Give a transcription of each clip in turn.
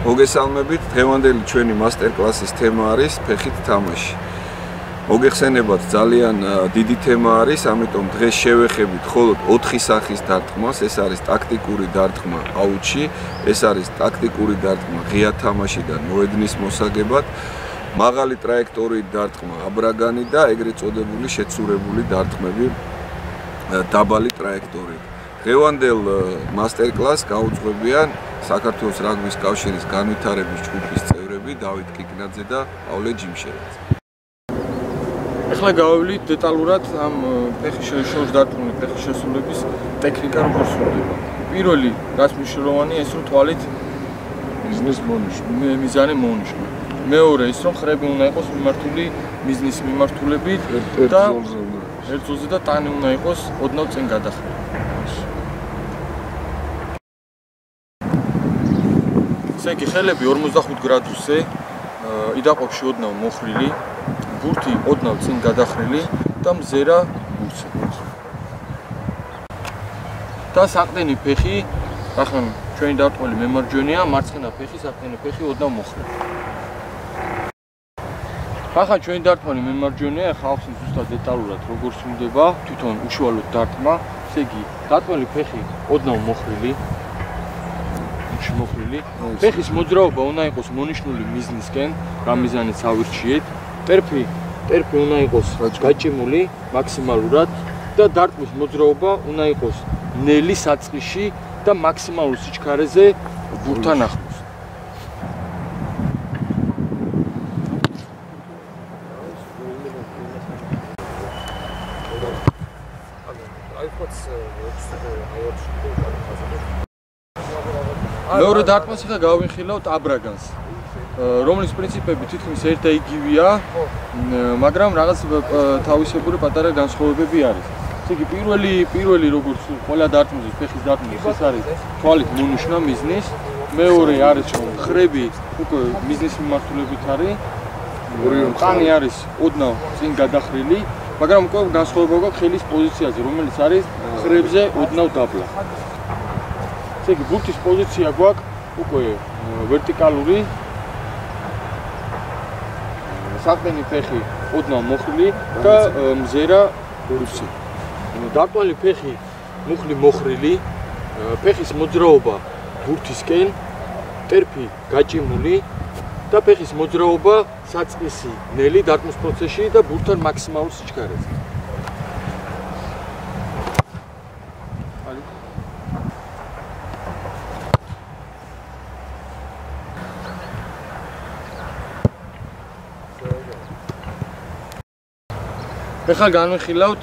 მოგესალმებით, დღევანდელი ჩვენი მასტერკლასის თემა არის ფეხით თამაში. მოგეხსენებათ, ძალიან დიდი თემა არის, ამიტომ დღეს შევეხებით მხოლოდ 4 სახის დარტყმას. ეს არის ტაქტიკური დარტყმა აუჩი, ეს არის ტაქტიკური დარტყმა ღია თამაშიდან მოედნის მოსაგებად, მაღალი ტრაექტორიით დარტყმა აბრაგანი და ეგრეთ წოდებული შეცურებული დარტყმები დაბალი ტრაექტორიით. დღევანდელ მასტერკლასს გაუძღვებიან საქართველოს რაგბის კავშირის განვითარების ჯგუფის წევრები დავით კიკნაძე და პავლე ჯიმშელაძე. ახლა გავავლით დეტალურად ამ ფეხის დარტყმული ფეხის შესრულების ტექნიკა როგორ სრულდება. პირველი, რაც მნიშვნელოვანია, ის რომ თვალით მიზანი მოუნიშნა. მეორე, ის რომ ხრები უნდა იყოს მიმართული მიზნის მიმართულებით და ერთ ზოლზე და ტანი უნდა იყოს ოდნავ წინ გადახრილი. ესე იგი, ხელები 45 გრადუსზე იდაყოფში ოდნავ მოხრილი, ბურთი ოდნავ წინ გადახრილი და მზერა ბურთზე. და საყრდენი ფეხი, ახლა ჩვენი დარტყმელი მემარჯვენეა, მარცხენა ფეხი, საყრდენი ფეხი ოდნავ მოხრილი. ახლა ჩვენი დარტყმელი მემარჯვენეა, ხალხს ზუსტად დეტალურად როგორ სრულდება თვითონ უშუალოდ დარტყმა. ესე იგი, დარტყმელი ფეხი ოდნავ მოხრილი. ფეხის მოძრაობა უნდა იყოს მონიშნული მიზნისკენ, გამიზანიც ავირჩიეთ. ტერფი უნდა იყოს გაჭიმული მაქსიმალურად და დარტყმის მოძრაობა უნდა იყოს ნელი საწყისში და მაქსიმალურ სიჩქარეზე ბურთთან ახლოს. მეორე დარტყმას ახლა გავიხილავთ აბრაგანს, რომლის პრინციპები თითქმის ერთ და იგივეა, მაგრამ რაღაც თავისებური პატარა განსხვავებები არის. ესე იგი, პირველი როგორც ყველა დარტყმის ფეხის დარტყმის ეს არის თვალით მონიშნა მიზნის, მეორე არის რომ ხრები უკვე მიზნის მიმართულებით არის, ტანი არის ოდნავ წინ გადახრილი, მაგრამ უკვე განსხვავება გვაქვს ხელის პოზიციაზე, რომელიც არის ხრებზე ოდნავ დაბლა. ესე იგი, ბურთის პოზიცია გვაქვს უკვე ვერტიკალური, საყრდენი ფეხი ოდნავ მოხრილი და მზერა ბურთზე. დარტყმელი ფეხი მუხლი მოხრილი, ფეხის მოძრაობა ბურთისკენ, ტერფი გაჭიმული და ფეხის მოძრაობა საწყისი ნელი დარტყმის პროცესში და ბურთთან მაქსიმალურ სიჩქარეზე. ახლა განვიხილავთ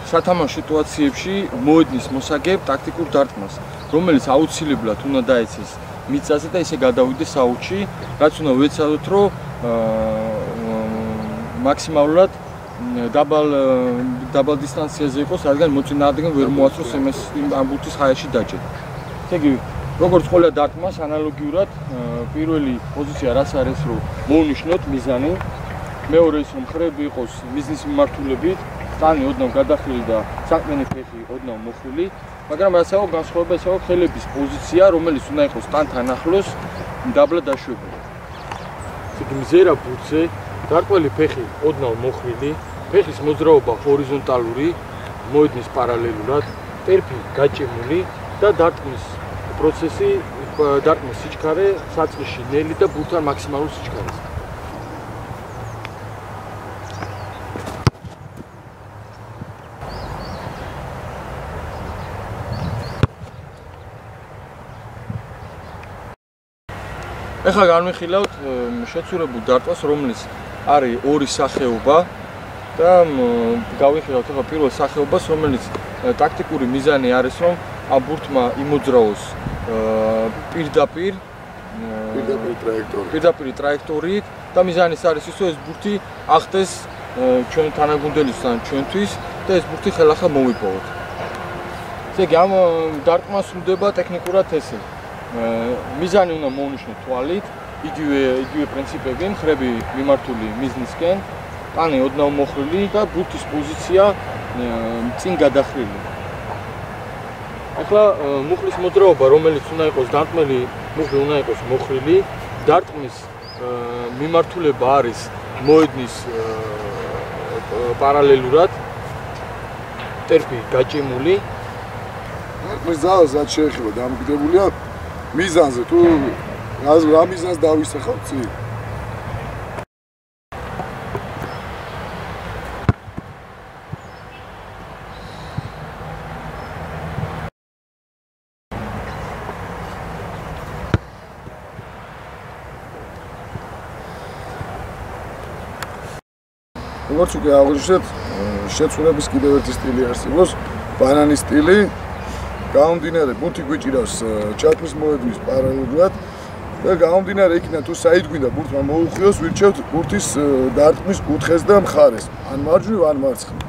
სათამაშო სიტუაციებში მოედნის მოსაგებ ტაქტიკურ დარტყმას, რომელიც აუცილებლად უნდა დაეცეს მიწაზე და ისე გადავიდეს აუჩი, რაც უნდა ვეცადოთ, რომ მაქსიმალურად დაბალ დისტანციაზე იყოს, რადგან მოწინააღმდეგე ვერ მოასწროს ამ ბურთის ჰაერში დაჭერა. ესე იგი, როგორც ყველა დარტყმას ანალოგიურად, პირველი პოზიცია რაც არის, რომ მოუნიშნოთ მიზანი, მეორე ის რომ ხრები იყოს მიზნის მიმართულებით, ტანი ოდნავ გადახრილი და საყრდენი ფეხი ოდნავ მოხრილი, მაგრამ რაც აქვს განსხვავება ის აქვს ხელების პოზიცია, რომელიც უნდა იყოს ტანთან ახლოს, დაბლა დაშვებული. ესე იგი, მზერა ბურთზე, დარტყმელი ფეხი ოდნავ მოხრილი, ფეხის მოძრაობა ჰორიზონტალური, მოედნის პარალელურად, ტერფი გაჭიმული და დარტყმის პროცესი, დარტყმის სიჩქარე საწყისში ნელი და ბურთთან მაქსიმალურ სიჩქარეზე. ახლა განვიხილავთ შეცურებულ დარტყმას, რომლის არის ორი სახეობა და გავიხილავთ ახლა პირველ სახეობას, რომელიც ტაქტიკური მიზანი არის, რომ ამ ბურთმა იმოძრაოს პირდაპირ ტრაექტორიით და მიზანის არის ის, რომ ეს ბურთი ახდეს ჩვენ თანაგუნდელისთან ჩვენთვის და ეს ბურთი ხელახლა მოვიპოვოთ. ესე იგი, ამ დარტყმას სრულდება ტექნიკურად ესე. მიზანი უნდა მოუნიშნოთ თვალით, იგივე პრინციპები, ხრები მიმართული მიზნისკენ, ტანი ოდნავ მოხრილი და ბურთის პოზიცია წინ გადახრილი. ახლა მუხლის მოძრაობა, რომელიც უნდა იყოს დარტყმელი, მუხლი უნდა იყოს მოხრილი, დარტყმის მიმართულება არის მოედნის პარალელურად ტერფი გაჭიმული. დარტყმის ძალას რაც შეეხება დამოკიდებულია მიზანზე, თუ რა მიზანს დავისახავთ წინ. როგორც უკვე აღვნიშნეთ, შეცვლილების კიდევ ერთი სტილი არსებობს, ბანანის სტილი. გამომდინარე, ბურთი გვიჭირავს ჩათმის მოედნის პარალელურად და გამომდინარე იქიდან თუ საით გვინდა ბურთმა მოუხვიოს, ვირჩევთ ბურთის დარტყმის კუთხეს და მხარეს, ან მარჯვნივ, ან მარცხნივ.